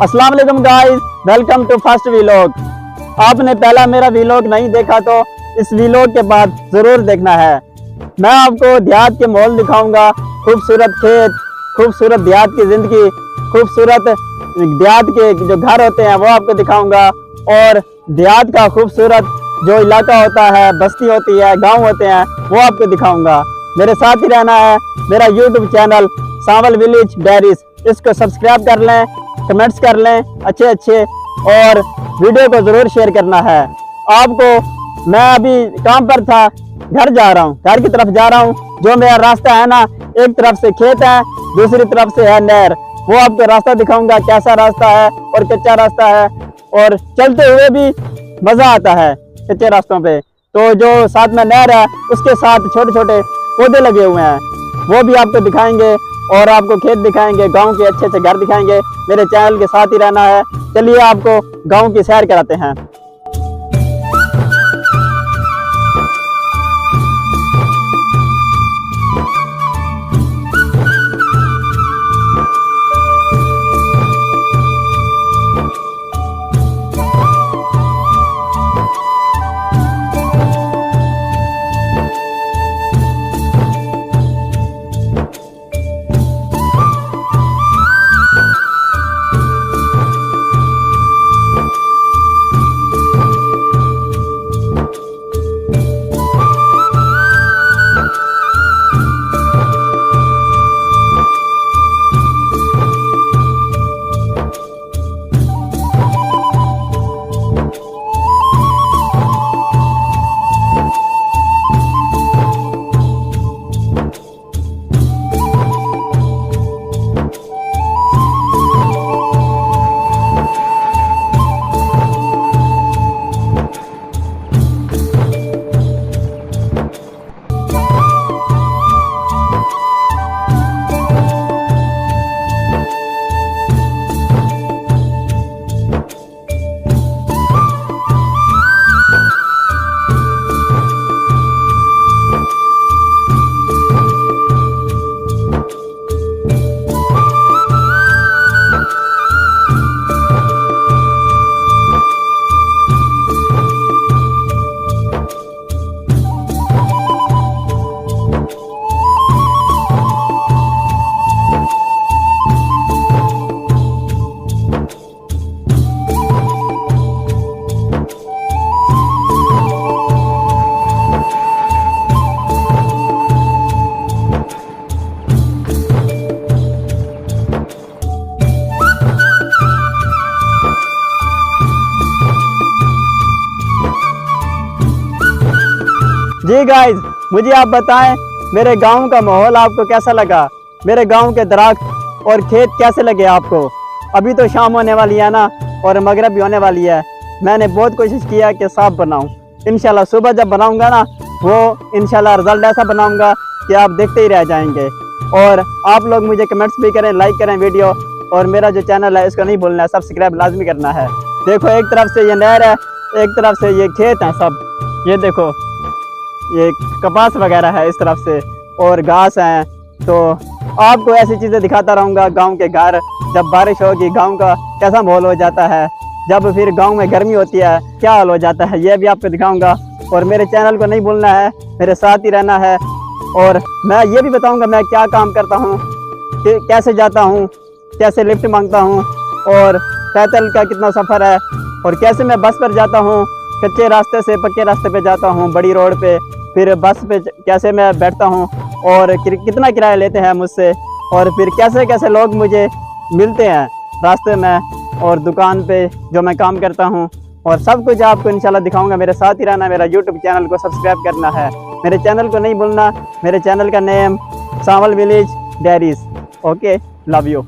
अस्सलाम वालेकुम guys, welcome to first vlog. आपने पहला मेरा व्लॉग नहीं देखा तो इस व्लॉग के बाद जरूर देखना है। मैं आपको देहात के माहौल दिखाऊंगा, खूबसूरत खेत, खूबसूरत देहात की जिंदगी, खूबसूरत देहात के जो घर होते हैं वो आपको दिखाऊंगा और देहात का खूबसूरत जो इलाका होता है, बस्ती होती है, गाँव होते हैं, वो आपको दिखाऊंगा। मेरे साथ ही रहना है। मेरा यूट्यूब चैनल सांवल विलेज डायरीज, इसको सब्सक्राइब कर लें, कमेंट्स कर लें अच्छे और वीडियो को जरूर शेयर करना है आपको। मैं अभी काम पर था, घर जा रहा हूँ, घर की तरफ जा रहा हूँ। जो मेरा रास्ता है ना, एक तरफ से खेत है, दूसरी तरफ से है नहर। वो आपको रास्ता दिखाऊंगा, कैसा रास्ता है और कच्चा रास्ता है, और चलते हुए भी मजा आता है कच्चे रास्तों पे। तो जो साथ में नहर है उसके साथ छोटे छोटे पौधे लगे हुए हैं, वो भी आपको दिखाएंगे और आपको खेत दिखाएंगे, गांव के अच्छे घर दिखाएंगे। मेरे चैनल के साथ ही रहना है। चलिए आपको गांव की सैर कराते हैं। जी गाइस, मुझे आप बताएं मेरे गांव का माहौल आपको कैसा लगा, मेरे गांव के दरख्त और खेत कैसे लगे आपको। अभी तो शाम होने वाली है ना, और मगरिब भी होने वाली है। मैंने बहुत कोशिश किया कि साफ बनाऊं। इंशाल्लाह सुबह जब बनाऊंगा ना, वो इंशाल्लाह रिजल्ट ऐसा बनाऊंगा कि आप देखते ही रह जाएंगे। और आप लोग मुझे कमेंट्स भी करें, लाइक करें वीडियो, और मेरा जो चैनल है इसको नहीं भूलना है, सब्सक्राइब लाजमी करना है। देखो, एक तरफ से ये नहर है, एक तरफ से ये खेत है सब। ये देखो, ये कपास वगैरह है इस तरफ से, और घास है। तो आपको ऐसी चीज़ें दिखाता रहूँगा। गांव के घर, जब बारिश होगी गांव का कैसा माहौल हो जाता है, जब फिर गांव में गर्मी होती है क्या हाल हो जाता है, ये भी आपको दिखाऊंगा। और मेरे चैनल को नहीं भूलना है, मेरे साथ ही रहना है। और मैं ये भी बताऊंगा मैं क्या काम करता हूँ, कैसे जाता हूँ, कैसे लिफ्ट मांगता हूँ, और पैदल का कितना सफ़र है, और कैसे मैं बस पर जाता हूँ, कच्चे रास्ते से पक्के रास्ते पे जाता हूँ, बड़ी रोड पे, फिर बस पे कैसे मैं बैठता हूँ, और कितना किराया लेते हैं मुझसे, और फिर कैसे कैसे लोग मुझे मिलते हैं रास्ते में और दुकान पे जो मैं काम करता हूँ। और सब कुछ आपको इंशाल्लाह दिखाऊंगा। मेरे साथ ही रहना। मेरा यूट्यूब चैनल को सब्सक्राइब करना है, मेरे चैनल को नहीं भूलना। मेरे चैनल का name Sanwal village diaries. Okay, love you.